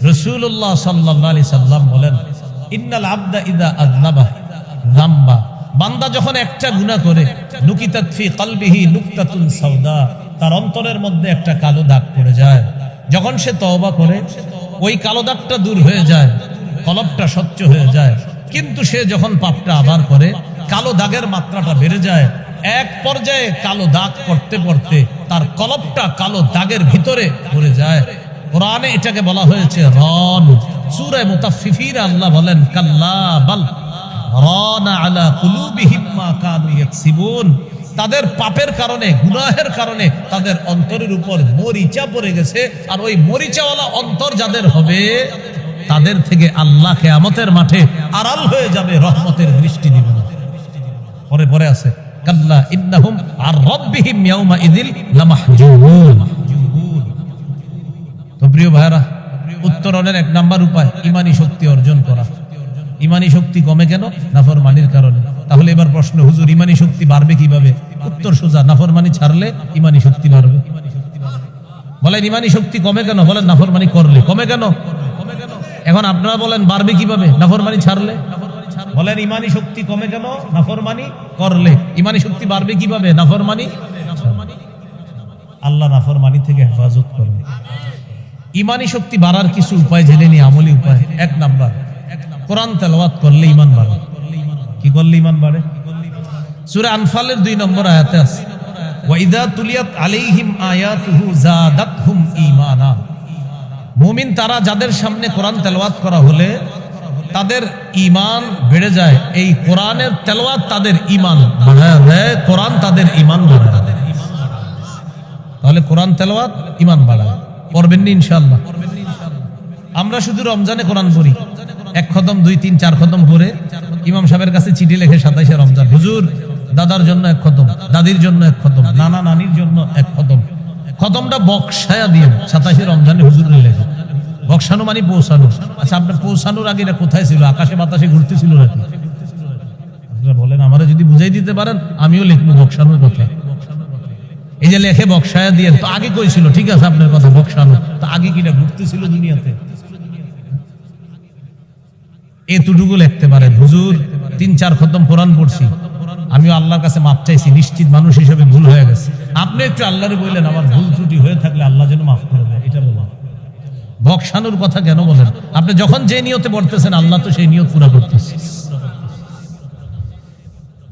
রাসূলুল্লাহ সাল্লাল্লাহু আলাইহি সাল্লাম বলেন, ইন্নাল আবদা ইযা আযনাবা যামবা, বান্দা যখন একটা গুনাহ করে, নুকিতাত ফি কলবিহি নুকতাতুন সাওদা, তার অন্তরের মধ্যে একটা কালো দাগ পড়ে যায়। যখন সে তওবা করে, ওই কালো দাগটা দূর হয়ে যায়, কলবটা স্বচ্ছ হয়ে যায়। কিন্তু সে যখন পাপটা আবার করে, কালো দাগের মাত্রাটা বেড়ে যায়। এক পর্যায়ে কালো দাগ করতে করতে তার কলবটা কালো দাগের ভিতরে পড়ে যায়। কোরআনে এটাকে বলা হয়েছে রন। সূরা মুতাফফিফিন আল্লাহ বলেন, কাল্লা বাল রানা আলা কুলুবিহিম মা কানু ইয়াকসিবুন, তাদের পাপের কারণে, গুনাহের কারণে তাদের অন্তরের উপর মরিচা পড়ে গেছে। আর ওই মরিচাওয়ালা অন্তর যাদের হবে, তাদের থেকে আল্লাহ কিয়ামতের মাঠে আড়াল হয়ে যাবে, রহমতের দৃষ্টি দিবে না। পরে পরে আছে, কাল্লা ইন্নাহুম আর রাব্বিহিম ইয়াউমা ইযিল লামাহজুবুন। তো প্রিয় ভাইরা, উত্তরণের এক নাম্বার উপায় ঈমানি শক্তি অর্জন করা। ঈমানি শক্তি কমে কেন? নাফরমানির কারণে। তাহলে এবার প্রশ্ন, হুজুর ঈমানি শক্তি বাড়বে কিভাবে? উত্তর সোজা, নাফরমানি ছাড়লে ঈমানি শক্তি বাড়বে। বলেন ঈমানি শক্তি কমে কেন? বলেন নাফরমানি করলে। কমে কেন? এখন আপনারা বলেন বাড়বে কিভাবে? নাফরমানি ছাড়লে। বলেন ঈমানি শক্তি কমে কেন? নাফরমানি করলে। ঈমানি শক্তি বাড়বে কিভাবে? নাফরমানি। আল্লাহ নাফরমানি থেকে হেফাজত করবে। ঈমানি শক্তি বাড়ার কিছু উপায় জেনে নি, আমলি উপায়। এক নাম্বার, কোরআন তেলাওয়াত করলে ঈমান বাড়ে। কি করলে ঈমান বাড়ে? সূরা আনফালের 2 নম্বর আয়াতে আছে, ওয়া ইযা তুলিয়াত আলাইহিম আয়াতুহু যাদাতহুম ঈমানা। মুমিন তারা যাদের সামনে কোরআন তেলাওয়াত করা হলে তাদের ঈমান বেড়ে যায়। এই কোরআনের তেলাওয়াত তাদের ঈমান বাড়ায় দেয়, কোরআন তাদের ঈমান বাড়ায়। তাহলে কোরআন তেলাওয়াত ঈমান বাড়ায়। পড়বেন নি ইনশাআল্লাহ? আমরা শুধু রমজানে কোরআন পড়ি, 1 খতম 2 3 4 খতম পড়ে ইমাম সাহেবের কাছে চিঠি লিখে 27শে রমজান, হুজুর দাদার জন্য 1 খতম, দাদির জন্য 1 খতম, নানা নানির জন্য 1 খতম। খতমটা বক্সায়া দিয়ে 27শে রমজানে হুজুরে লেখে। বক্সানো মানে পৌঁছানো। আচ্ছা, আপনার পৌঁছানোর আগে এটা কোথায় ছিল? আকাশে বাতাসে ঘুরতেছিল নাকি? আপনারা বলেন, আমারে যদি বুঝাই দিতে পারেন আমিও লিখবো বক্সানোর কথা। এই যে লেখে বক্সায়া দিয়ে, তো আগে কই ছিল? ঠিক আছে আপনার কথা, বক্সানো তো আগে কিনা ঘুরতেছিল দুনিয়াতে। এতটুকু লিখতে পারেন, হুজুর 3 4 খতম কোরআন পড়ছি, আমিও আল্লাহর কাছে মাপ চাইছি, নিশ্চিত মানুষ হিসেবে ভুল হয়ে গেছে। আপনি একটু আল্লাহরে বললেন, আমার ভুল ত্রুটি হয়ে থাকলে আল্লাহ যেন মাফ করে দেয়, এটা বললাম। বক্সানোর কথা কেন বলেন? আপনি যখন যে নিয়তে পড়তেছেন, আল্লাহ তো সেই নিয়ত পুরা করতেছে।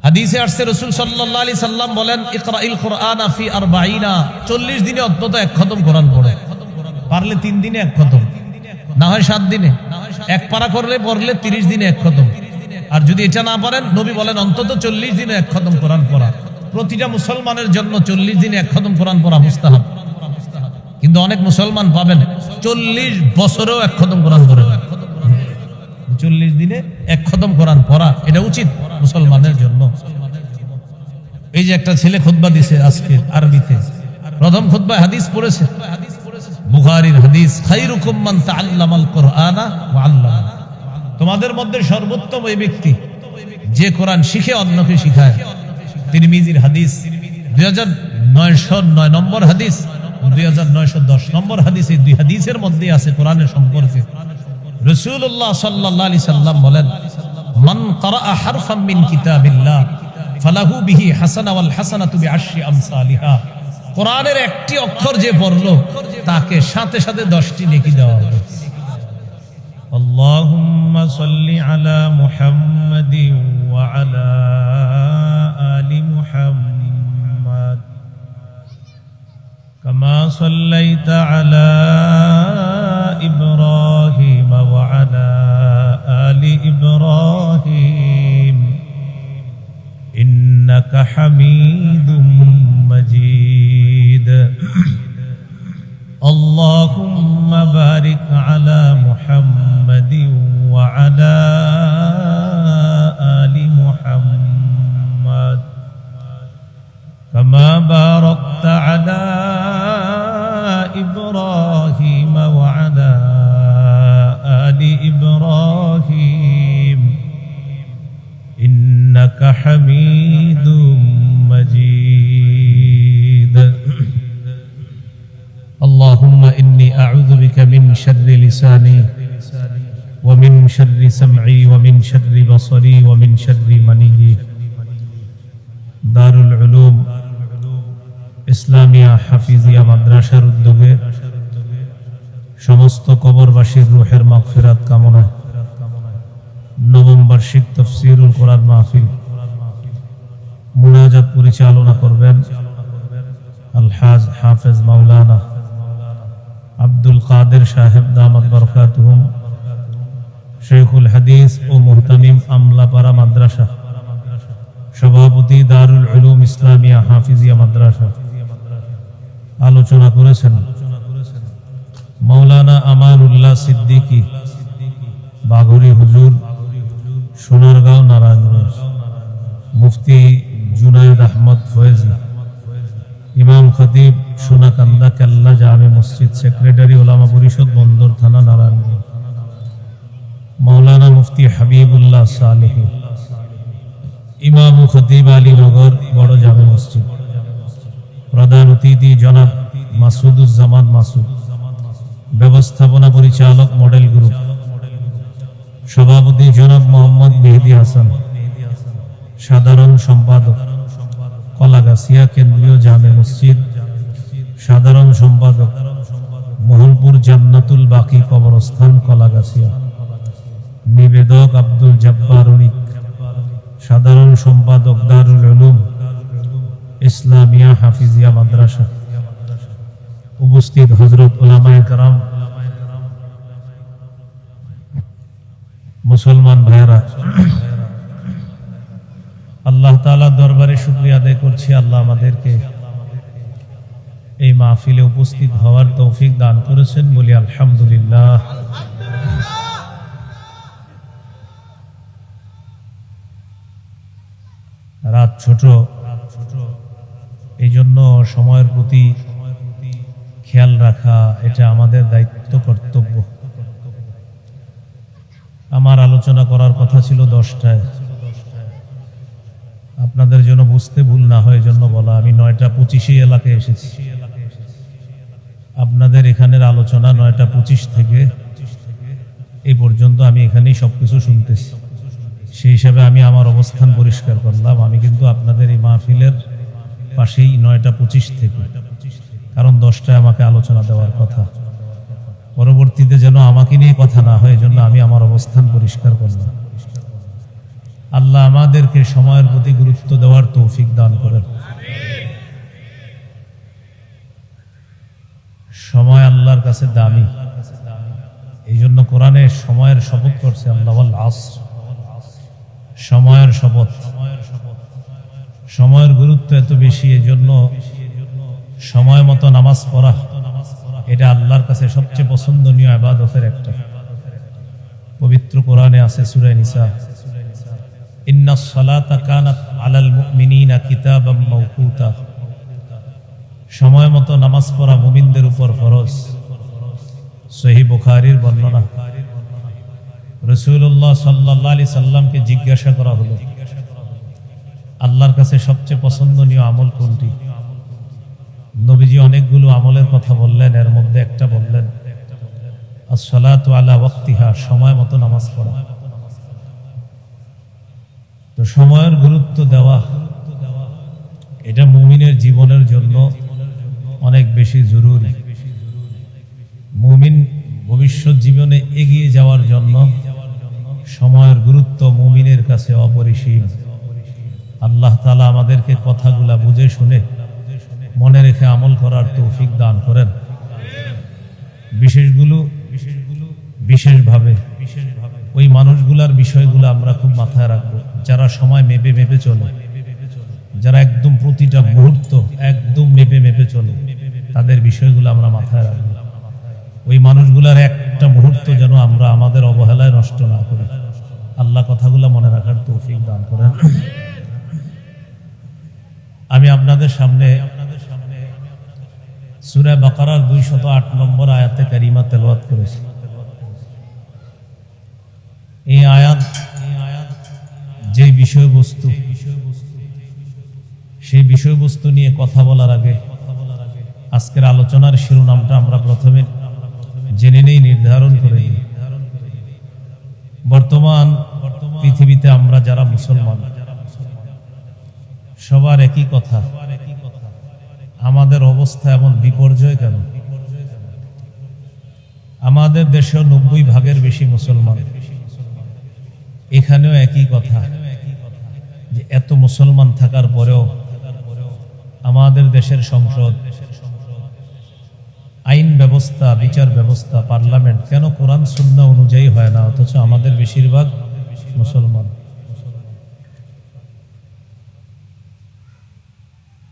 হাদিসে আসছে, রাসূল সাল্লাল্লাহু আলাইহি সাল্লাম বলেন, ইকরাইল কুরআনা ফি 40, 40 দিনে অন্তত 1 খতম কোরআন পড়ো। পারলে 3 দিনে 1 খতম, না হয় 7 দিনে 1 পারা করলে, পড়লে 30 দিনে 1 খতম। আর যদি এটা না পারেন, নবী বলেন অন্তত 40 দিনে 1 খতম কোরআন পড়া। প্রতিটা মুসলমানের জন্য 40 দিনে 1 খতম কোরআন পড়া মুস্তাহাব। কিন্তু অনেক মুসলমান পাবেন 40 বছরেও 1 খতম কোরআন পড়ে না। 40 দিনে 1 খতম কোরআন পড়া এটা উচিত মুসলমানের জন্য। এই যে একটা ছেলে খুতবা দিছে আজকে আরবিতে, প্রথম খুতবায় হাদিস পড়েছে, বুখারীর হাদিস, খায়রুকুম মান তাআল্লামাল কুরআনা ওয়া আল্লামা। তোমাদের মধ্যে সর্বোত্তম ওই ব্যক্তি যে কোরআন শিখে অন্যকে শিখায়। তিরমিজির হাদিস 2909 নম্বর হাদিস, 2910 নম্বর হাদিস। এই 2 হাদিসের মধ্যে আছে কোরআনের সম্পর্কে। রাসূলুল্লাহ সাল্লাল্লাহু আলাইহি সাল্লাম বলেন, মান ক্বারাআ হারফাম মিন কিতাবিল্লাহ ফালাহু বিহি হাসানা ওয়াল হাসানাতু বিআশরি আমসালিহা। কোরআনের একটি অক্ষর যে পড়লো, তাকে সাথে সাথে 10টি নেকি দেওয়া হবে। আল্লাহুম্মা সাল্লি আলা মুহাম্মাদিন ওয়া আলা আলি মুহাম্মাদ কামা সাল্লাইতা আলা ইব্রাহিম ওয়া আলা আলি ইব্রাহিম ইন্নাকা হামিদুম মাজিদ। আল্লাহুম্মা বারিক আলা মুহাম্মাদিন ওয়া আলা আলি মুহাম্মাদ কামা বারাকতা আলা ইব্রাহিম لساني ومن شر سمعي ومن شر بصري ومن شر مني দারুল উলুম ইসলামিয়া হাফিজিয়া মাদ্রাসার উদ্যোগে সমস্ত কবরবাসীর রূহের মাগফিরাত কামনায় নবম বার্ষিক তাফসীরুল কোরআন মাহফিল মুনাজাত পরিচালনা করবেন আলহাজ হাফেজ মাওলানা আব্দুল কাদের সাহেব দামাত বরকাতুহুম, শেখুল হাদিস ও মুহতামিম আমলাপাড়া মাদ্রাসা, সভাপতি দারুল উলুম ইসলামিয়া হাফিজিয়া মাদ্রাসা। আলোচনা করেছেন মাওলানা আমানুল্লাহ সিদ্দিকী বাঘুরি হুজুর, সোনারগাঁও, নারায়ণগঞ্জ। মুফতি জুনায়েদ আহমদ ফয়েজি, ইমাম খতিব সোনাকান্দা কেল্লা জামে মসজিদ, সেক্রেটারি ওলামা পরিষদ, বন্দর থানা, নারায়ণগঞ্জ। মাওলানা মুফতি হাবিবুল্লাহ সালেহী, ইমাম ও খতিব আলীনগর বড় জামে মসজিদ। প্রধান অতিথি জনাব মাসুদুজ্জামান মাসুদ, ব্যবস্থাপনা পরিচালক মডেল গ্রুপ। সভাপতি জনাব মোহাম্মদ মেহেদী হাসান, সাধারণ সম্পাদক কলাগাছিয়া কেন্দ্রীয় জামে মসজিদ, সাধারণ সম্পাদক মোহনপুর জান্নাতুল বাকি কবরস্থান কলাগাছিয়া। নিবেদক আব্দুল জব্বার অনিক, সাধারণ সম্পাদক দারুল উলুম ইসলামিয়া হাফিজিয়া মাদ্রাসা। উপস্থিত হযরত উলামায়ে কেরাম, মুসলমান ভাইরা, আল্লাহ তাআলা দরবারে শুকরিয়া আদায় করছি, আল্লাহ আমাদেরকে এই মাহফিলে উপস্থিত হওয়ার তৌফিক দান করেছেন, বলি আলহামদুলিল্লাহ। রাত ছোট, এই জন্য সময়ের প্রতি খেয়াল রাখা এটা আমাদের দায়িত্ব, কর্তব্য। আমার আলোচনা করার কথা ছিল 10টায়, আপনাদের জন্য বুঝতে ভুল না হয় জন্য বলা। আমি 9টা 25 এলাকায় এসেছি। আপনাদের এখানের আলোচনা 9টা 25 থেকে এই পর্যন্ত আমি এখানেই সবকিছু শুনতেছি। সেই হিসাবে আমি আমার অবস্থান পরিষ্কার করলাম। আমি কিন্তু আপনাদের এই মাহফিলের পাশেই 9টা 25 থেকে, কারণ 10টায় আমাকে আলোচনা দেওয়ার কথা। পরবর্তীতে যেন আমাকে নিয়ে কথা না হয়, জন্য আমি আমার অবস্থান পরিষ্কার করলাম। আল্লাহ আমাদেরকে সময়ের প্রতি গুরুত্ব দেওয়ার তৌফিক দান করেন। সময় আল্লাহর কাছে দামি, এই জন্য কোরআনে সময়ের শপথ করছে আল্লাহ, ওয়াল আসর, সময়ের শপথ। সময়ের গুরুত্ব এত বেশি, এই জন্য সময় মতো নামাজ পড়া এটা আল্লাহর কাছে সবচেয়ে পছন্দনীয় ইবাদতের একটা। পবিত্র কোরআনে আছে সূরা নিসা, ইন্নাস সালাতা কানাত আলাল মুমিনিনা কিতাবাম মাওকুতা। সময় মতো নামাজ পড়া মুমিনদের উপর ফরজ। সহিহ বুখারীর বর্ণনা, রাসূলুল্লাহ সাল্লাল্লাহু আলাইহি সাল্লামকে জিজ্ঞাসা করা হলো, আল্লাহর কাছে সবচেয়ে পছন্দনীয় আমল কোনটি? নবীজি অনেকগুলো আমলের কথা বললেন, এর মধ্যে একটা বললেন আস-সালাতু আলা ওয়াক্তিহা, সময় মতো নামাজ পড়া। তো সময়ের গুরুত্ব দেওয়া এটা মুমিনের জীবনের জন্য অনেক বেশি জরুরি। মুমিন ভবিষ্যৎ জীবনে এগিয়ে যাওয়ার জন্য সময়ের গুরুত্ব মুমিনের কাছে অপরিসীম। আল্লাহ তাআলা আমাদেরকে কথাগুলা বুঝে শুনে মনে রেখে আমল করার তৌফিক দান করেন। বিশেষভাবে ওই মানুষগুলার বিষয়গুলো আমরা খুব মাথায় রাখবো, যারা সময় মেপে মেপে চলে, যারা একদম প্রতিটা মুহূর্ত একদম মেপে মেপে চলে, তাদের বিষয়গুলো আমরা মাথায় রাখবো। ওই মানুষগুলার একটা মুহূর্ত যেন আমরা আমাদের অবহেলায় নষ্ট না করি। আল্লাহ কথাগুলো মনে রাখার তৌফিক দান করেন। আমি আপনাদের সামনে সূরা বাকারার 208 নম্বর আয়াতে কারিমা তেলাওয়াত করেছি। এই আয়াত যে বিষয়বস্তু, সেই বিষয়বস্তু নিয়ে কথা বলার আগে আজকের আলোচনার শিরোনামটা আমরা প্রথমে জেনে নেই, নির্ধারণ করে নেই। বর্তমান পৃথিবীতে আমরা যারা মুসলমান, সবার একই কথা, আমাদের অবস্থা এমন বিপর্যয় কেন? আমাদের দেশে 90% বেশি মুসলমান, এখানেও একই কথা, যে এত মুসলমান থাকার পরেও আমাদের দেশের সংসদ, আইন ব্যবস্থা, বিচার ব্যবস্থা, পার্লামেন্ট কেন কোরআন সুন্নাহ অনুযায়ী হয় না, অথচ আমাদের বেশিরভাগ মুসলমান।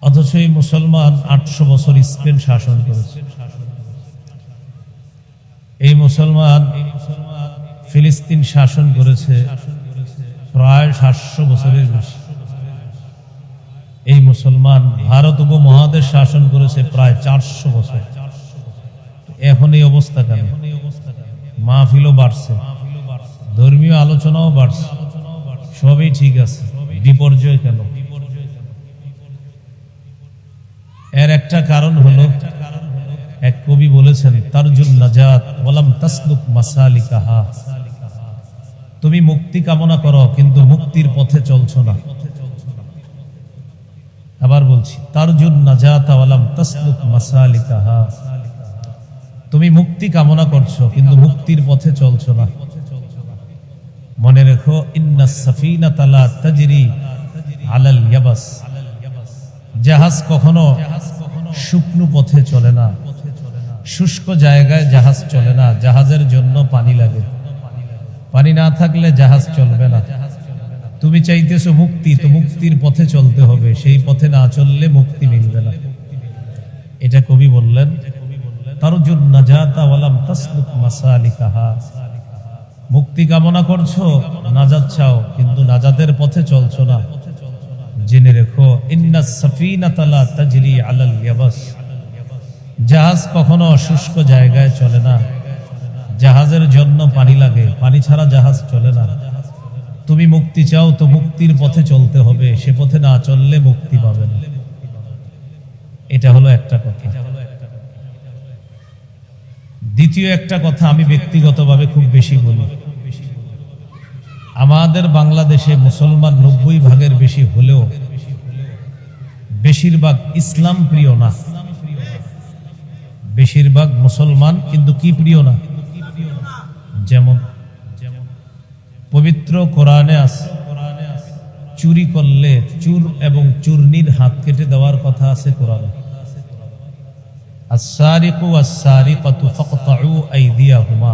অথচ এই মুসলমান 800 বছর স্পেন শাসন করেছে। এই মুসলমান ফিলিস্তিন শাসন করেছে প্রায় 700 বছরের বেশি। এই মুসলমান ভারত উপমহাদেশ শাসন করেছে প্রায় 400 বছর। এখন এই অবস্থা কেন? মাহফিলও বাড়ছে, ধর্মীয় আলোচনাও বাড়ছে, সবই ঠিক আছে, বিপর্যয় কেন? এর একটা কারণ হলো, এক কবি বলেছেন, তারজুন নাজাত ওয়ালাম তাসলুক মাসালিকাহা, তুমি মুক্তি কামনা করো কিন্তু মুক্তির পথে চলছো না। আবার বলছি, তারজুন নাজাত ওয়ালাম তাসলুক মাসালিকাহা, তুমি মুক্তি কামনা করছো কিন্তু মুক্তির পথে চলছো না। মনে রেখো, ইন্নাস সাফিনাতা লা তাজরি আলাল ইয়াবাস, জাহাজ কখনো শুকনো পথে চলে না, শুষ্ক জায়গায় জাহাজ চলে না, জাহাজের জন্য পানি লাগে, পানি না থাকলে জাহাজ চলবে না। তুমি চাইতেছো মুক্তি, তো মুক্তির পথে চলতে হবে, সেই পথে না চললে মুক্তি মিলবে না। এটা কবি বললেন, তারজুন নাজাতা ওয়ালাম তাসলুক মাসালিকাহা, মুক্তি কামনা করছো, নাজাত চাও, কিন্তু নাজাতের পথে চলছো না। জেনে রেখো, ইন্নাস সাফিনাতা লা তাজরি আলাল ইয়াবাস, জাহাজ কখনো শুষ্ক জায়গায় চলে না, জাহাজের জন্য পানি লাগে, পানি ছাড়া জাহাজ চলে না। তুমি মুক্তি চাও তো মুক্তির পথে চলতে হবে, সে পথে না চললে মুক্তি পাবে না। এটা হলো একটা কথা। দ্বিতীয় একটা কথা আমি ব্যক্তিগতভাবে খুব বেশি বলি, আমাদের বাংলাদেশে মুসলমান 90% বেশি হলেও বেশিরভাগ ইসলাম প্রিয় না। বেশিরভাগ মুসলমান কিন্তু কি প্রিয় না? যেমন পবিত্র কোরআনে আছে, চুরি করলে চুর এবং চূর্ণীর হাত কেটে দেওয়ার কথা আছে কোরআনে। আস-সারিকু ওয়াস-সারিকাতু ফাকতাউ আইদিয়াহুমা,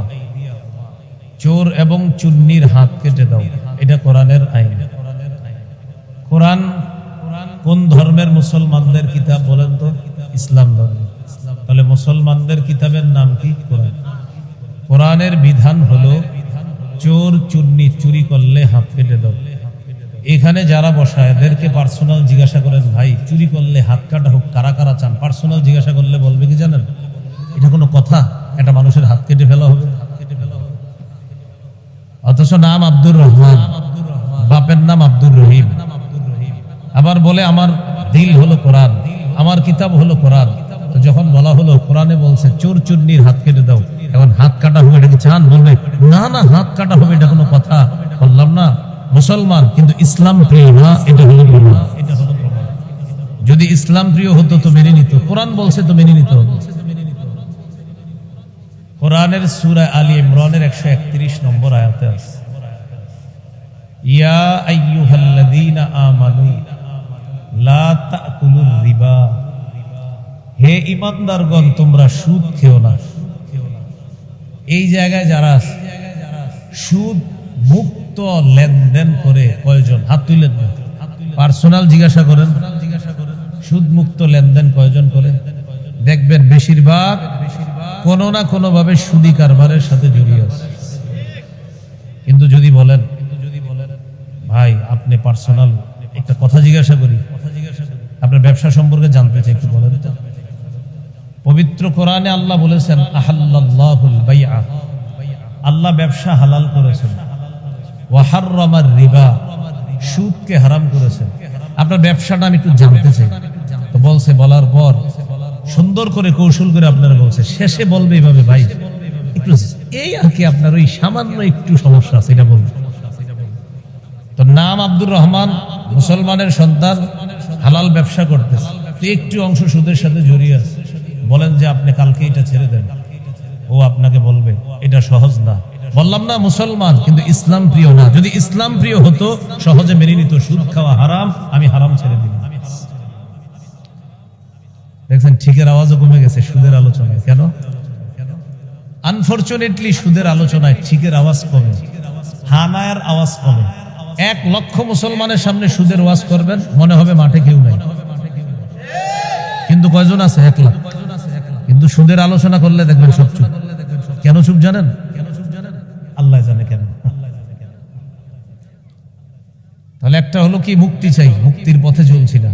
চোর এবং চূর্ণীর হাত কেটে দাও, এটা কোরআনের আইন। কোরআন কোন ধর্মের মুসলমানদের কিতাব বলেন তো? ইসলাম ধর্ম। তাহলে মুসলমানদের কিতাবের নাম কি? কোরআন। কোরআনের বিধান হলো চোর চূর্ণী চুরি করলে হাত কেটে দাও। এখানে যারা বসা এদেরকে পার্সোনাল জিজ্ঞাসা করেন, ভাই চুরি করলে হাত কাটা হোক, কারা কারা চান? পার্সোনাল জিজ্ঞাসা করলে বলবে কি জানেন? এটা কোনো কথা? একটা মানুষের হাত কেটে ফেলা হবে? অথচ নাম আব্দুর রহমান, বাপের নাম আব্দুর রহিম। আবার বলে আমার দিল হলো কোরআন, আমার কিতাব হলো কোরআন। তো যখন বলা হলো কোরআনে বলছে চোর চূর্ণীর হাত কেটে দাও, এখন হাত কাটা হবে, এটা কি চান? বলবে না না, হাত কাটা হবে, এটা কোনো কথা? বললাম না, মুসলমান কিন্তু ইসলাম প্রিয় না, এটা হলো প্রমাণ। যদি ইসলাম প্রিয় হতো তো মেনে নিত, কোরআন বলছে তো মেনে নিত। কোরআনের সূরা আলী ইমরানের 131 নম্বর আয়াতে আছে, ইয়া আইয়ুহাল্লাযীনা আমানু লা তাকুলুর রিবা, হে ঈমানদারগণ তোমরা সুদ খেও না। এই জায়গায় যারা সুদ মুক্ত লেনদেন করে কয়জন? হাত তুলেন না, পার্সোনাল জিজ্ঞাসা করেন, সুদ মুক্ত লেনদেন কয়জন করে? দেখবেন বেশিরভাগ কোনো না কোনো ভাবে সুদি কারবারের সাথে জড়িয়ে আছে। কিন্তু যদি বলেন ভাই আপনি পার্সোনাল একটা কথা জিজ্ঞাসা করি, আপনার ব্যবসা সম্পর্কে জানতে চাই, একটু বলেন তো। পবিত্র কোরআনে আল্লাহ বলেছেন আহাল্লাল্লাহুল বাইআ, আল্লাহ ব্যবসা হালাল করেছেন, ওয়া হাররামার রিবা, সুদকে হারাম করেছেন। আপনার ব্যবসাটা আমি একটু জানতে চাই। তো বলছে, বলার পর সুন্দর করে কৌশল করে আপনারা বলছে, শেষে বলবে এইভাবে, ভাই একটু এই আর কি আপনার ওই সামান্য একটু সমস্যা আছে এটা বলবো। তো নাম আব্দুর রহমান, মুসলমানের সন্তান, হালাল ব্যবসা করতেছে, একটু অংশ সুদের সাথে জড়িয়ে আছে, বলেন যে আপনি কালকে এটা ছেড়ে দেন, ও আপনাকে বলবে এটা সহজ না। বললাম না মুসলমান কিন্তু ইসলাম প্রিয় না। যদি ইসলাম প্রিয় হতো সহজে মেনে নিত সুদ খাওয়া হারাম, আমি হারাম ছেড়ে দিলাম। দেখছেন ঠিকের আওয়াজও কমে গেছে সুদের আলোচনায়। কেন? আনফরচুনেটলি সুদের আলোচনায় ঠিকের আওয়াজ কমে, হানায়ের আওয়াজ কমে। 1 লক্ষ মুসলমানের সামনে সুদের ওয়াজ করবেন, মনে হবে মাঠে কেউ নাই, কিন্তু কয়জন আছে? 1 লাখ। কিন্তু সুদের আলোচনা করলে দেখবেন সব চুপ। কেন চুপ জানেন? আল্লাহ জানে কেন। তাহলে একটা হলো কি মুক্তি চাই, মুক্তির পথে চলছি না,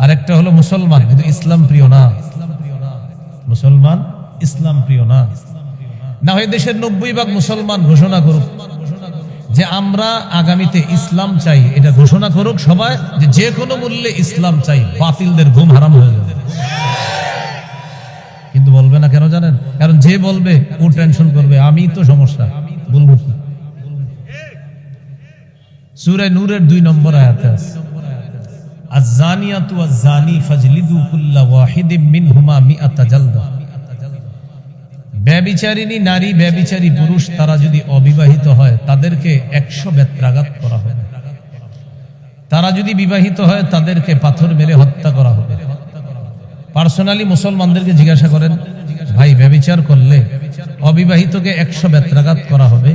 আর একটা হলো মুসলমান কিন্তু ইসলাম প্রিয় না। মুসলমান ইসলাম প্রিয় না। না হয় দেশের 90% মুসলমান ঘোষণা করুক যে আমরা আগামীতে ইসলাম চাই, এটা ঘোষণা করুক সবাই যে যে কোনো মূল্যে ইসলাম চাই, বাতিলদের ঘুম হারাম হয়ে যাবে। কিন্তু বলবে না কেন জানেন? কারণ যে বলবে ও টেনশন করবে, আমি তো সমস্যা, বলবো কি? সূরা নূরের 2 নম্বর আয়াতে আছে, আয-যানিয়াতু ওয়াজ-যানি ফাজলিদু কুল্লা ওয়াহিদিম মিনহুমা মিআতা জালদা। ব্যভিচারিণী নারী, ব্যভিচারী পুরুষ তারা যদি অবিবাহিত হয় তাদেরকে 100 বেত্রাঘাত করা হবে। তারা যদি বিবাহিত হয় তাদেরকে পাথর মেরে হত্যা করা হবে। পার্সোনালি মুসলমানদেরকে জিজ্ঞাসা করেন, ভাই ব্যভিচার করলে অবিবাহিতকে 100 বেত্রাঘাত করা হবে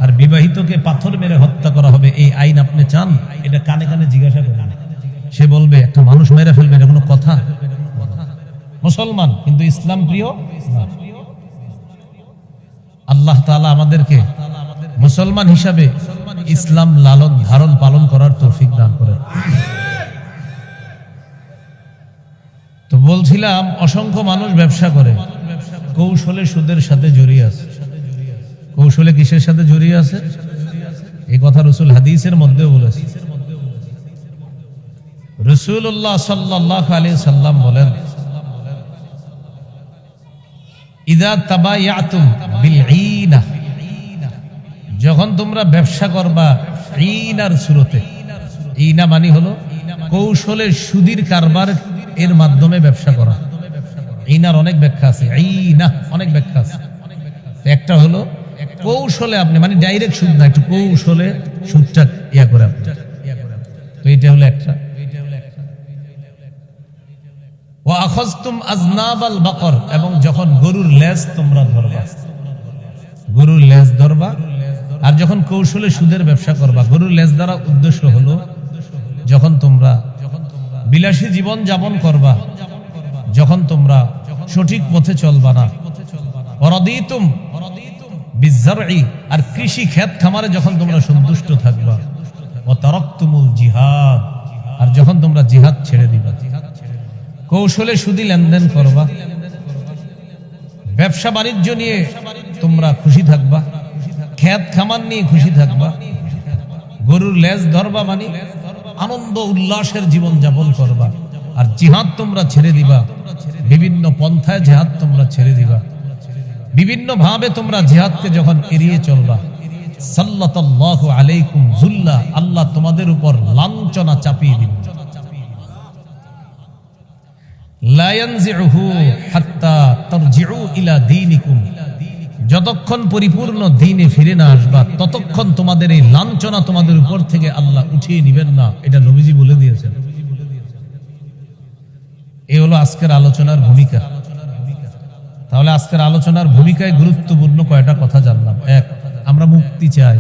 আর বিবাহিতকে পাথর মেরে হত্যা করা হবে, এই আইন আপনি চান? এটা কানে কানে জিজ্ঞাসা করেন। সে বলবে একটা মানুষ মেরে ফেলবে, এটা কোনো কথা? মুসলমান কিন্তু ইসলাম প্রিয় না। আল্লাহ তাআলা আমাদেরকে মুসলমান হিসাবে ইসলাম লালন ধারণ পালন করার তৌফিক দান করেন। তো বলছিলাম অসংখ্য মানুষ ব্যবসা করে, কৌশলে সুদের সাথে জড়িয়ে আছে। কৌশলে কিসের সাথে জড়িয়ে আছে? এই কথা রাসূল হাদিসের মধ্যেও বলেছে। রাসূলুল্লাহ সাল্লাল্লাহু আলাইহি সাল্লাম বলেন, ইযা তাবায়াতুম বিল ঈনা, যখন তোমরা ব্যবসা করবা ঈনার সুরতে, ঈনা মানে হলো কৌশলে সুদের কারবার এর মাধ্যমে ব্যবসা করা। ঈনার অনেক ব্যাখ্যা আছে, ঈনা অনেক ব্যাখ্যা আছে। একটা হলো কৌশলে আপনি মানে ডাইরেক্ট সুদ না, একটু কৌশলে সুদটা ইয়া করে আপনি, তো এটা হলো একটা। ওয়া আখাযতুম আযনাবাল বাকর, এবং যখন গরুর লেজ তোমরা ধরবা, গরুর লেজ ধরবা। আর যখন কৌশলে সুদের ব্যবসা করবা, গরুর লেজ দ্বারা উদ্দেশ্য হলো যখন তোমরা বিলাসী জীবন যাপন করবা, যখন তোমরা সঠিক পথে চলবা না। ওয়ারাদিতুম বিযরঈ, আর কৃষি ক্ষেত খামারে যখন তোমরা সন্তুষ্ট থাকবা। ওয়া তারাকতুমুল জিহাদ, আর যখন তোমরা জিহাদ ছেড়ে দিবা। কৌশলে সুদি লেনদেন করবা, ব্যবসা বাণিজ্য নিয়ে তোমরা খুশি থাকবা, ক্ষেত খামার নিয়ে খুশি থাকবা, গরুর লেজ ধরবা মানে আনন্দ উল্লাসের জীবন যাপন করবা। আর জিহাদ তোমরা ছেড়ে দিবা, বিভিন্ন পন্থায় জিহাদ তোমরা ছেড়ে দিবা, বিভিন্ন ভাবে তোমরা জিহাদকে যখন এড়িয়ে চলবা, সাল্লাল্লাহু আলাইকুম যুল্লা, আল্লাহ তোমাদের উপর লাঞ্ছনা চাপিয়ে দিবেন। লা ইয়ানজিউহু হাত্তা তারজিউ ইলা দীনিকুম, যতক্ষণ পরিপূর্ণ দ্বীনে ফিরে না আসবা ততক্ষণ তোমাদের এই লাঞ্ছনা তোমাদের উপর থেকে আল্লাহ উঠিয়ে নেবেন না, এটা নবীজি বলে দিয়েছেন। এই হলো আজকের আলোচনার ভূমিকা। তাহলে আজকের আলোচনার ভূমিকায় গুরুত্বপূর্ণ কয়টা কথা জানলাম। এক, আমরা মুক্তি চাই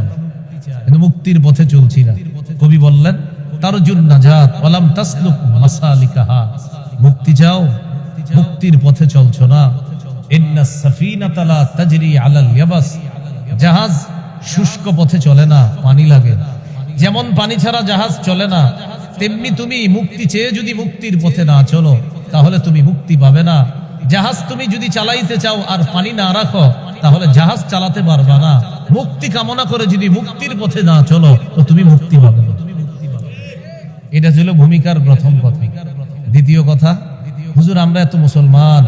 কিন্তু মুক্তির পথে চলছি না। কবি বললেন, তারজুন নাজাত ওয়ালাম তাসলুক মাসালিকাহা, মুক্তি চাও মুক্তির পথে চলছো না। ইন্নাস সাফিনাতা লা তাজরি আলাল ইয়াবাস, জাহাজ শুষ্ক পথে চলে না, পানি লাগে। যেমন পানি ছাড়া জাহাজ চলে না, তেমনি তুমি মুক্তি চেয়ে যদি মুক্তির পথে না চলো তাহলে তুমি মুক্তি পাবে না। জাহাজ তুমি যদি চালাইতে চাও আর পানি না রাখো তাহলে জাহাজ চালাতে পারবা না। মুক্তি কামনা করে যদি মুক্তির পথে না চলো তো তুমি মুক্তি পাবে না। এটা ছিল ভূমিকার প্রথম কথা। দ্বিতীয় কথা, হুজুর আমরা এত মুসলমান,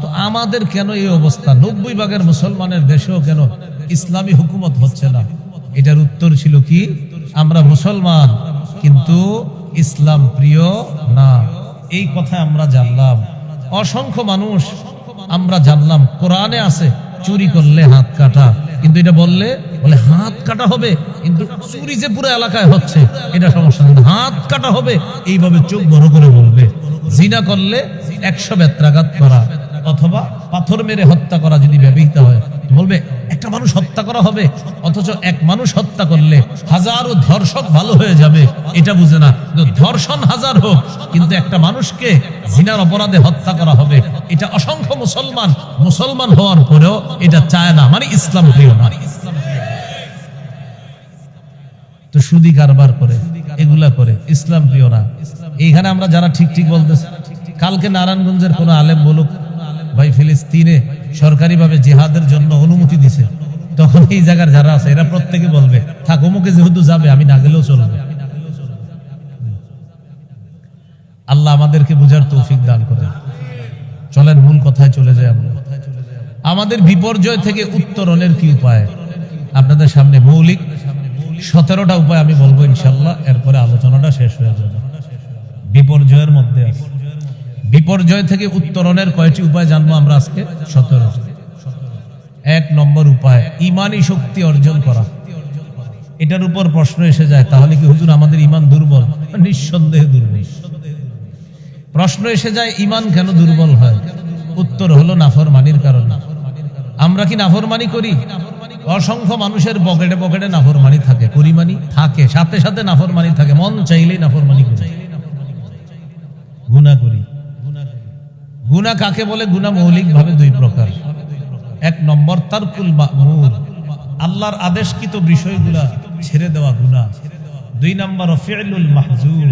তো আমাদের কেন এই অবস্থা? 90 ভাগের মুসলমানের দেশেও কেন ইসলামী হুকুমত হচ্ছে না? এটার উত্তর ছিল কি, আমরা মুসলমান কিন্তু ইসলাম প্রিয় না। এই কথা আমরা জানলাম। অসংখ্য মানুষ আমরা জানলাম কোরআনে আছে চুরি করলে হাত কাটা, কিন্তু এটা বলে হাত কাটা হবে, কিন্তু চুরি যে পুরো এলাকায় হচ্ছে এটা সমস্যা নেই, হাত কাটা হবে এইভাবে চোখ বড় করে বলবে। জিনা করলে 100 বেত্রাঘাত করা অথবা পাথর মেরে হত্যা করা যদি ব্যবহৃত হয়, বলবে একটা মানুষ হত্যা করা হবে, অথচ এক মানুষ হত্যা করলে হাজারো ধর্ষক ভালো হয়ে যাবে, এটা বুঝে না। ধর্ষণ 1000 হোক, কিন্তু একটা মানুষকে জিনার অপরাধে হত্যা করা হবে, এটা অসংখ্য মুসলমান হওয়ার পরেও এটা চায় না, মানে ইসলাম প্রিয় না। তো সুদি কারবার করে, এগুলা করে, ইসলাম প্রিয় না। এইখানে আমরা যারা ঠিক বলতেছি, কালকে নারায়ণগঞ্জের কোন আলেম বলুক ভাই ফিলিস্তিনে সরকারিভাবে জিহাদের জন্য অনুমতি দিছে, তখন এই জায়গার যারা আছে এরা প্রত্যেকে বলবে থাক, অমুকে যেহেতু যাবে আমি না গেলেও চলবে। আল্লাহ আমাদেরকে বুঝার তৌফিক দান করেন। চলেন মূল কথায় চলে যাই। আমরা আমাদের বিপর্যয় থেকে উত্তরণের কি উপায়? আপনাদের সামনে মৌলিক 17টা উপায় আমি বলবো ইনশাআল্লাহ, এরপরে আলোচনাটা শেষ হয়ে যাবে। বিপর্যয়ের মধ্যে বিপর্যয় থেকে উত্তরণের কয়টি উপায় জানবো আমরা আজকে? 17। 1 নম্বর উপায়, ঈমানী শক্তি অর্জন করা। এটার উপর প্রশ্ন এসে যায়, তাহলে কি হুজুর আমাদের ঈমান দুর্বল? নিঃসন্দেহে দুর্বল। প্রশ্ন এসে যায় ঈমান কেন দুর্বল হয়? উত্তর হলো নাফরমানির কারণে। আমরা কি নাফরমানি করি? অসংখ্য মানুষের পকেটে নাফরমানি থাকে, পরিমাণই থাকে, সাথে সাথে নাফরমানি থাকে, মন চাইলেই নাফরমানি করি, গুনাহ করি। গুনাহ কাকে বলে? গুনাহ মৌলিক ভাবে 2 প্রকার। 1 নম্বর তারকুল মা'মুর, আল্লাহর আদেশকৃত বিষয়গুলা ছেড়ে দেওয়া গুনাহ। 2 নম্বর ফি'লুল মাহজুর,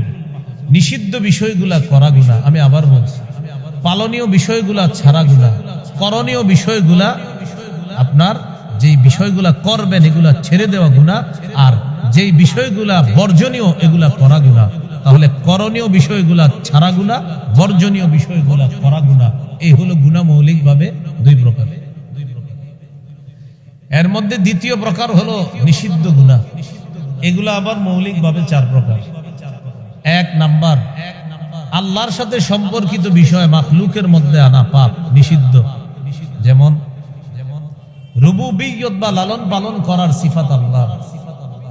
নিষিদ্ধ বিষয়গুলা করা গুনাহ। আমি আবার বলছি, পালনীয় বিষয়গুলা ছাড়া গুনাহ, করণীয় বিষয়গুলা, আপনার যেই বিষয়গুলা করবেন এগুলা ছেড়ে দেওয়া গুনাহ, আর যেই বিষয়গুলা বর্জনীয় এগুলা করা গুনাহ। তাহলে করণীয় বিষয়গুলা ছাড়া গুনাহ, বর্জনীয় বিষয়গুলা করা গুনাহ। এই হলো গুনাহ মৌলিক ভাবে 2 প্রকার। এর মধ্যে দ্বিতীয় প্রকার হলো নিষিদ্ধ গুনাহ। এগুলা আবার মৌলিক ভাবে 4 প্রকার। 1 নাম্বার, আল্লাহর সাথে সম্পর্কিত বিষয় মাখলুকের মধ্যে আনা পাপ, নিষিদ্ধ। যেমন রুবুবিয়্যত বা লালন পালন করার সিফাত আল্লাহর।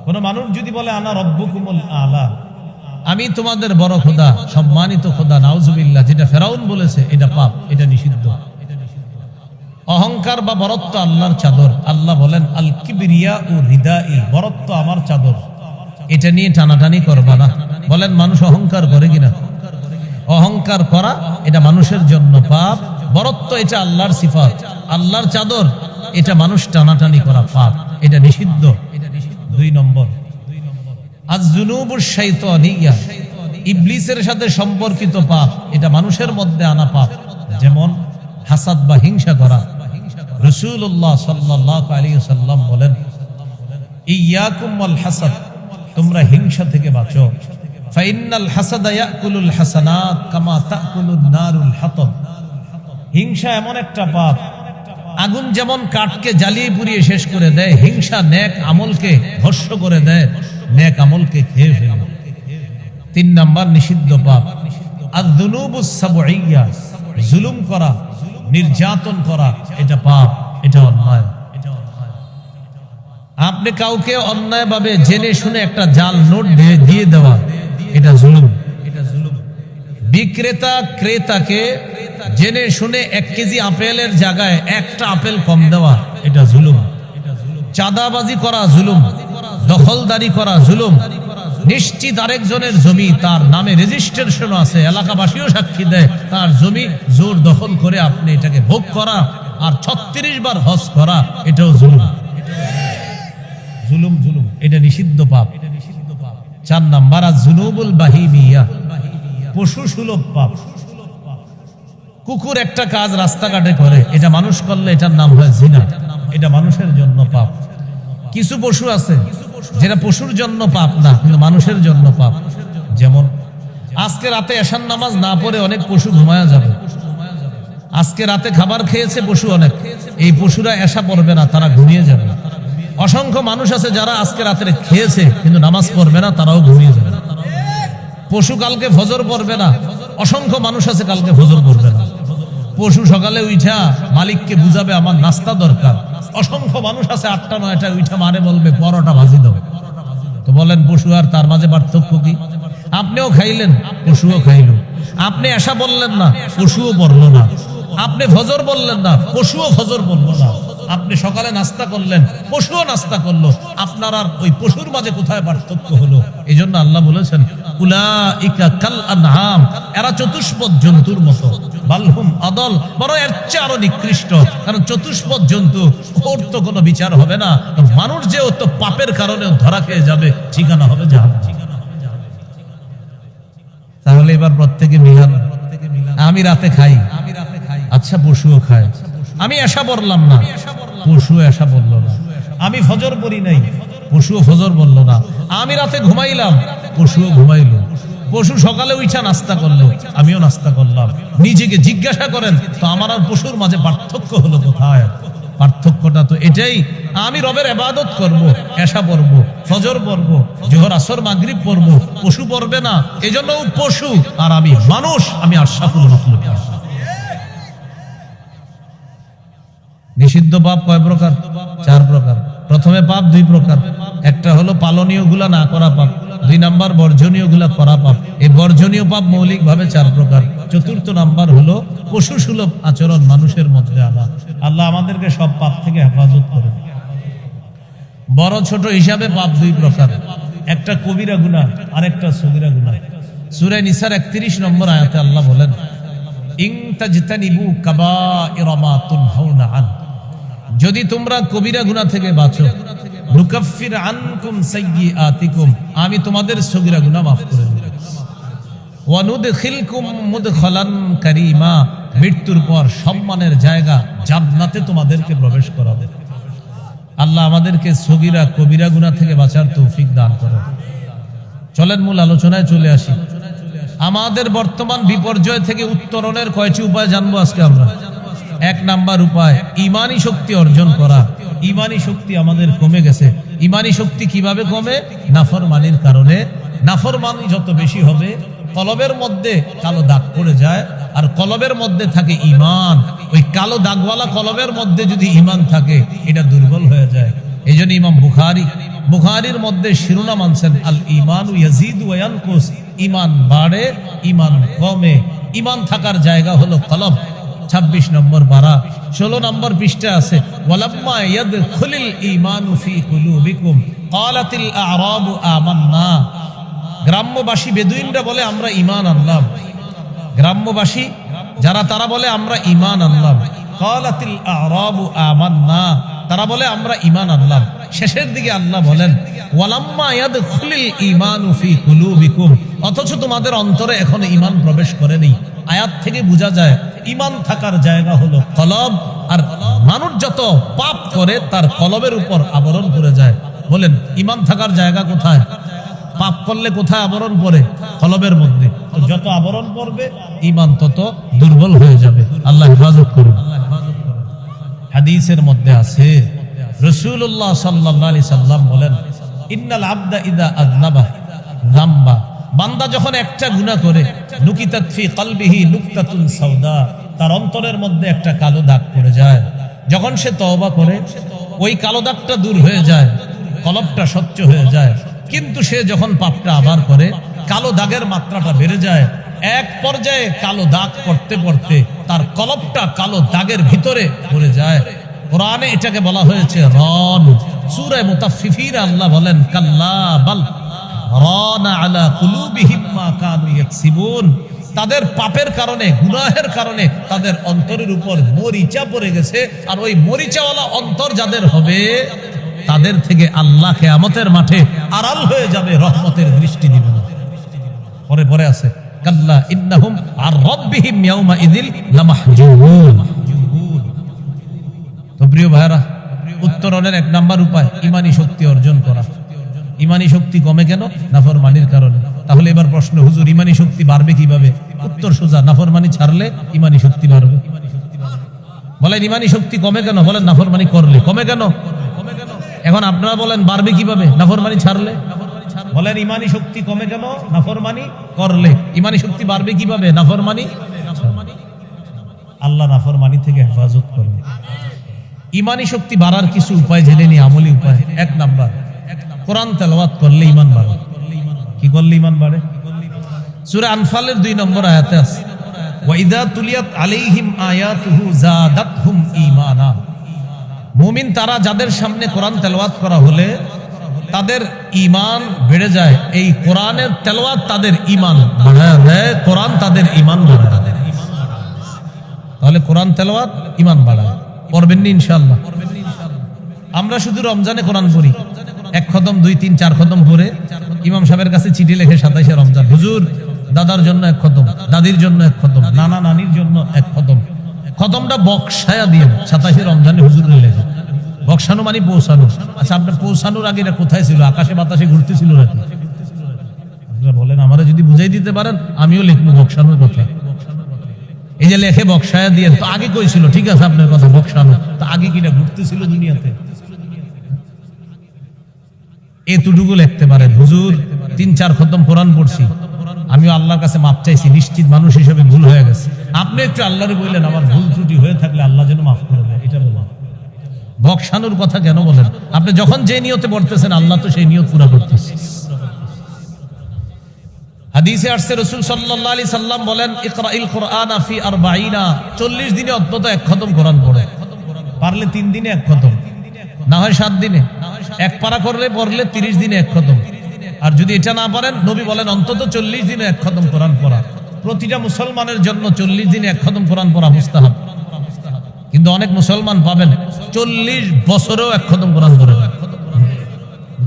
কোন মানুষ যদি বলে আনা রব্বুকুমুল আলা, আমি তোমাদের বড় খোদা, সম্মানিত খোদা, নাউজুবিল্লাহ, যেটা ফেরাউন বলেছে, এটা পাপ, এটা নিষিদ্ধ। অহংকার বা বরত্ব আল্লাহর চাদর। আল্লাহ বলেন আল কিবরিয়া ও রিদাই, বরত্ব আমার চাদর, এটা নিয়ে টানাটানি করবা না। বলেন মানুষ অহংকার করে কিনা? অহংকার করা এটা মানুষের জন্য পাপ। বরত্ব এটা আল্লাহর সিফাত, আল্লাহর চাদর, এটা মানুষ টানাটানি করা পাপ, এটা নিষিদ্ধ। 2 নম্বর আয-যুনুবুশ শাইতানিয়া, ইবলিসের সাথে সম্পর্কিত পাপ, এটা মানুষের মধ্যে আনা পাপ। যেমন হাসাদ বা হিংসা করা। রাসূলুল্লাহ সাল্লাল্লাহু আলাইহি ওয়াসাল্লাম বলেন ইয়াকুম ওয়াল হাসাদ, তোমরা হিংসা থেকে বাঁচো। ফাইন্নাল হাসাদা ইয়াকুলুল হাসানাত কামা তাকুলুন নারুল হাতাব, হিংসা এমন একটা পাপ, আগুন যেমন কাঠকে জ্বালিয়ে পুড়িয়ে শেষ করে দেয়, হিংসা নেক আমলকে ভস্ম করে দেয়, নেক আমলকে খেয়ে ফেলে। 3 নাম্বার নিষিদ্ধ পাপ আয-যুনুবুস সাবঈয়া, জুলুম করা, নির্যাতন করা, এটা পাপ, এটা অন্যায়। আপনি কাউকে অন্যায়ভাবে জেনে শুনে একটা জাল নোট দিয়ে দেওয়া, এটা জুলুম। বিক্রেতা ক্রেতাকে জেনে শুনে 1 কেজি আপেলের জায়গায় 1টা আপেল কম দেওয়া, এটা জুলুম। চাঁদাবাজি করা জুলুম, দখলদারি করা জুলুম। নিশ্চিত আরেকজনের জমি তার নামে রেজিস্ট্রেশন আছে, এলাকাবাসীও সাক্ষী দেয়, তার জমি জোর দখল করে আপনি এটাকে ভোগ করা আর 36 বার হজ করা, এটাও জুলুম। জুলুম, এটা নিষিদ্ধ পাপ। 4 নাম্বার আয-যুনুবুল বাহিমিয়া, পশু সুলভ পাপ। কুকুর একটা কাজ রাস্তাঘাটে করে, এটা মানুষ করলে এটার নাম হয় জিনা, এটা মানুষের জন্য পাপ। কিছু পশু আছে যেটা পশুর জন্য পাপ না, কিন্তু মানুষের জন্য পাপ। যেমন আজকে রাতে এশার নামাজ না পড়ে অনেক পশু ঘুমায়া যাবে, আজকে রাতে খাবার খেয়েছে পশু অনেক, এই পশুরা এসা পড়বে না, তারা ঘুমিয়ে যাবে। অসংখ্য মানুষ আছে যারা আজকে রাতে খেয়েছে কিন্তু নামাজ পড়বে না, তারাও ঘুমিয়ে যাবে। পশু কালকে ফজর পড়বে না, অসংখ্য মানুষ আছে কালকে ফজর পড়বে না। পশু সকালে উঠা মালিককে বুঝাবে আমার নাস্তা দরকার, অসংখ্য মানুষ আছে 8টা 9টা উঠা মারে বলবে পরোটা ভাজি দাও। তো বলেন পশু আর তার মাঝে পার্থক্য কি? আপনিও খাইলেন, পশুও খাইল। আপনি এসা বললেন না, পশুও পড়লো না। আপনি ফজর বললেন না, পশুও ফজর বললো না। আপনি সকালে নাস্তা করলেন, পশুও নাস্তা করলো। আপনার আর ওই পশুর মাঝে কোথায় পার্থক্য হলো? এই জন্য আল্লাহ বলেছেন উলাইকা কাল আনআম, এরা চতুষ্পদ জন্তুর মতো। বালহুম আদল, বড় এর চেয়ে আরো নিকৃষ্ট। কারণ চতুষ্পদ জন্তু, ওর তো কোনো বিচার হবে না। মানুষ যে ও তো পাপের কারণে ধরা খেয়ে যাবে, ঠিকানা হবে জাহান্নাম। তাহলে এবার প্রত্যেকে মিলান, আমি রাতে খাই, আচ্ছা পশুও খায়। আমি এসা বললাম না, পশু এসা বলল না। আমি ফজর পড়ি নাই, পশুও ফজর বলল না। আমি রাতে ঘুমাইলাম, পশুও ঘুমাইল। পশু সকালে উঠা নাস্তা করলো, আমিও নাস্তা করলাম। নিজেকে জিজ্ঞাসা করেন তো আমার আর পশুর মাঝে পার্থক্য হলো কোথায়? পার্থক্যটা তো এটাই, আমি রবের ইবাদত করব, এশা পড়ব, ফজর পড়ব, জোহর আসর মাগরিব পড়ব, পশু পড়বে না। এজন্য পশু আর আমি মানুষ, আমি আশরাফুল মাখলুক। নিষিদ্ধ পাপ কয় প্রকার? 4 প্রকার। প্রথমে পাপ 2 প্রকার, একটা হলো পালনীয় গুলা না করা পাপ, 2 নাম্বার বর্জনীয় গুলা করা পাপ। এই বর্জনীয় পাপ মৌলিক ভাবে 4 প্রকার। চতুর্থ নাম্বার হলো পশু সুলভ আচরণ মানুষের মধ্যে আনা। আল্লাহ আমাদেরকে সব পাপ থেকে হেফাজত করে। বড় ছোট হিসাবে পাপ 2 প্রকার, একটা কবিরা গুনাহ আর একটা সগীরা গুনাহ। সূরা নিসার 31 নম্বর আয়াতে আল্লাহ বলেন ইন তাজতানিবু কাবাইরা মা তুনহাউনা আন, যদি তোমরা কবিরা গুনাহ থেকে বাঁচো, নুকাফির আনকুম সাইয়্যাতিকুম, আমি তোমাদের সগীরা গুনাহ মাফ করে দেব। ওয়া নুদখিলকুম মুদখালান কারীমা, মৃত্যুর পর সম্মানের জায়গা জান্নাতে তোমাদেরকে প্রবেশ করাবে। আল্লাহ আমাদেরকে সগীরা কবিরা গুনাহ থেকে বাঁচার তৌফিক দান করুন। চলেন মূল আলোচনায় চলে আসি। আমাদের বর্তমান বিপর্যয় থেকে উত্তরণের কয়টি উপায় জানবো আজকে আমরা। 1 নাম্বার উপায়, ঈমানী শক্তি অর্জন করা। ঈমানী শক্তি আমাদের কমে গেছে। ঈমানী শক্তি কিভাবে কমে? নাফরমানির কারণে। নাফরমানি যত বেশি হবে, কলবের মধ্যে কালো দাগ পড়ে যায়, আর কলবের মধ্যে থাকে ঈমান। ওই কালো দাগওয়ালা কলবের মধ্যে যদি ঈমান থাকে, এটা দুর্বল হয়ে যায়। এই জন্য ইমাম বুখারীর মধ্যে শিরোনাম আনছেন আল ঈমানু ইয়াজিদু ওয়া ইয়ানকুস, ঈমান বাড়ে, ঈমান কমে। ঈমান থাকার জায়গা হলো কলব। 26 নম্বর পারা 16 নম্বর পৃষ্ঠা আছে ওয়ালাম্মা ইয়াদখুলুল ঈমানু ফি কুলুবিকুম ক্বালাতিল আ'রাবু আমান্না। গ্রাম্যবাসী বেদুইনরা বলে আমরা ঈমান আনলাম। গ্রাম্যবাসী যারা, তারা বলে আমরা ঈমান আনলাম। ক্বালাতিল আ'রাবু আমান্না, তারা বলে আমরা ঈমান আনলাম। শেষের দিকে আল্লাহ বলেন ওয়ালাম্মা ইয়াদখুলুল ঈমানু ফি কুলুবিকুম, অথচ তোমাদের অন্তরে এখনো ঈমান প্রবেশ করেনি। আয়াত থেকে বোঝা যায় ঈমান থাকার জায়গা হলো কলব, আর মানুষ যত পাপ করে তার কলবের উপর আবরণ করে যায়। বলেন ঈমান থাকার জায়গা কোথায়? পাপ করলে কোথায় আবরণ পড়ে? কলবের মধ্যে। তো যত আবরণ পড়বে ঈমান তত দুর্বল হয়ে যাবে। আল্লাহ হেফাজত করুন। হাদিসের মধ্যে আছে রাসূলুল্লাহ সাল্লাল্লাহু আলাইহি সাল্লাম বলেন ইন্নাল আবদা ইযা আযনাবা যামবা, বান্দা যখন একটা গুনাহ করে, নুকিতাত ফি কলবিহি নুকতাতুন সাওদা, তার অন্তরের মধ্যে একটা কালো দাগ পড়ে যায়। যখন সে তওবা করে, ওই কালো দাগটা দূর হয়ে যায়, কলবটা স্বচ্ছ হয়ে যায়। কিন্তু সে যখন পাপটা আবার করে, কালো দাগের মাত্রাটা বেড়ে যায়। এক পর্যায়ে কালো দাগ পড়তে পড়তে তার কলবটা কালো দাগের ভিতরে পড়ে যায়। কোরআনে এটাকে বলা হয়েছে রন। সূরা মুতাফফিফিন আল্লাহ বলেন কাল্লা বাল রানা আলা কুলুবিহিম মা কানু ইয়াকসিবুন, তাদের পাপের কারণে, গুনাহের কারণে তাদের অন্তরের উপর মরিচা পড়ে গেছে। আর ওই মরিচাওয়ালা অন্তর যাদের হবে, তাদের থেকে আল্লাহ কিয়ামতের মাঠে আড়াল হয়ে যাবে, রহমতের দৃষ্টি দিবে না। পরে পরে আছে কাল্লা ইন্নাহুম আর রাব্বিহিম ইয়াউমা ইযিল লামাহজুবুন। তো প্রিয় ভাইরা, উত্তরণের 1 নাম্বার উপায় ঈমানী শক্তি অর্জন করা। ঈমানী শক্তি কমে কেন? নাফরমানির কারণে। তাহলে এবার প্রশ্ন, হুজুর ঈমানী শক্তি বাড়বে কিভাবে? উত্তর সোজা, নাফরমানি ছাড়লে ইমানি শক্তি বাড়বে। বলেন ইমানি শক্তি কমে কেন? বলেন নাফরমানি করলে। কমে কেন? এখন আপনারা বলেন বাড়বে কিভাবে? নাফরমানি ছাড়লে। বলেন ইমানি শক্তি কমে কেন? নাফরমানি করলে। ইমানি শক্তি বাড়বে কিভাবে? নাফরমানি। আল্লাহ নাফরমানি থেকে হেফাজত করবে। ইমানি শক্তি বাড়ার কিছু উপায় জেনে নি, আমলি উপায়। এক নাম্বার, কোরআন তেলাওয়াত করলে ঈমান বাড়ে। কি করলে ঈমান বাড়ে? সূরা আনফালের 2 নম্বর আয়াতে আছে, ওয়া ইযা তুলিয়াত আলাইহিম আয়াতুহু যাদাতহুম ঈমানা। মুমিন তারা যাদের সামনে কোরআন তেলাওয়াত করা হলে তাদের ঈমান বেড়ে যায়। এই কোরআনের তেলাওয়াত তাদের ঈমান বাড়ায় দেয়, কোরআন তাদের ঈমান বাড়ায়। তাহলে কোরআন তেলাওয়াত ঈমান বাড়ায়। পড়বেন নি ইনশাআল্লাহ? আমরা শুধু রমজানে কোরআন পড়ি, 1 খতম 2 3 4 খতম পড়ে ইমাম সাহেবের কাছে চিঠি লিখে 27শে রমজান, হুজুর দাদার জন্য 1 খতম, দাদির জন্য 1 খতম, নানা নানির জন্য 1 খতম। খতমটা বক্সায়া দিয়ে 27শে রমজানে হুজুরে লেখে। বক্সানো মানে পৌঁছানো। আচ্ছা, আপনার পৌঁছানোর আগে এটা কোথায় ছিল? আকাশে বাতাসে ঘুরতেছিল নাকি? আপনারা বলেন, আমারে যদি বুঝাই দিতে পারেন আমিও লিখবো বক্সানোর কথা। এই যে লেখে বক্সায়া দিয়ে, তো আগে কই ছিল? ঠিক আছে আপনার কথা, বক্সানো তো আগে কিনা ঘুরতেছিল দুনিয়াতে। এতটুকু লিখতে পারেন, হুজুর 3 4 খতম কোরআন পড়ছি, আমিও আল্লাহর কাছে মাপ চাইছি, নিশ্চিত মানুষ হিসেবে ভুল হয়ে গেছে। আপনি একটু আল্লাহরে বললেন আমার ভুল ত্রুটি হয়ে থাকলে আল্লাহ যেন মাফ করে দেয়, এটা বলুন। বক্সানোর কথা কেন বলেন? আপনি যখন যে নিয়তে পড়তেছেন আল্লাহ তো সেই নিয়ত পুরা করতেছে। হাদিসে আসছে রাসূল সাল্লাল্লাহু আলাইহি সাল্লাম বলেন, ইকরাইল কুরআনা ফি 40, 40 দিনে অন্তত 1 খতম কোরআন পড়ো। পারলে 3 দিনে 1 খতম, না হয় 7 দিনে 1 পারা করলে পড়লে 30 দিনে 1 খতম। আর যদি এটা না পারেন, নবী বলেন অন্তত 40 দিনে 1 খতম কোরআন পড়া। প্রতিটা মুসলমানের জন্য 40 দিনে 1 খতম কোরআন পড়া মুস্তাহাব। কিন্তু অনেক মুসলমান পাবেন 40 বছরেও 1 খতম কোরআন পড়ে না।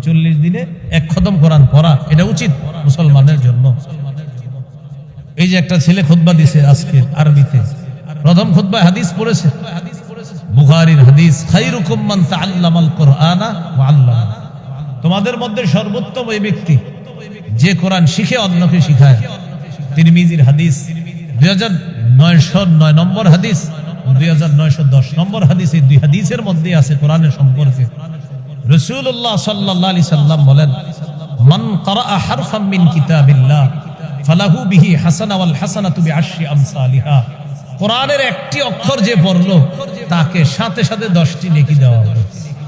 40 দিনে 1 খতম কোরআন পড়া এটা উচিত মুসলমানের জন্য। এই যে একটা ছেলে খুতবা দিছে আজকে আরবিতে, প্রথম খুতবায় হাদিস পড়েছে, বুখারীর হাদিস, খায়রুকুম মান তাআল্লামাল কুরআনা ওয়া আল্লামা। তোমাদের মধ্যে সর্বোত্তম ওই ব্যক্তি যে কোরআন শিখে অন্যকে শিখায়। তিরমিজির হাদিস 2909 নম্বর হাদিস, 2910 নম্বর হাদিস। এই 2 হাদিসের মধ্যে আছে কোরআনের সম্পর্কে। রাসূলুল্লাহ সাল্লাল্লাহু আলাইহি সাল্লাম বলেন, মান ক্বারাআ হারফাম মিন কিতাবিল্লাহ ফালাহু বিহি হাসানা ওয়াল হাসানাতু বিআশরি আমসালিহা। কোরআনের একটি অক্ষর যে পড়লো তাকে সাথে সাথে 10টি নেকি দেওয়া হবে।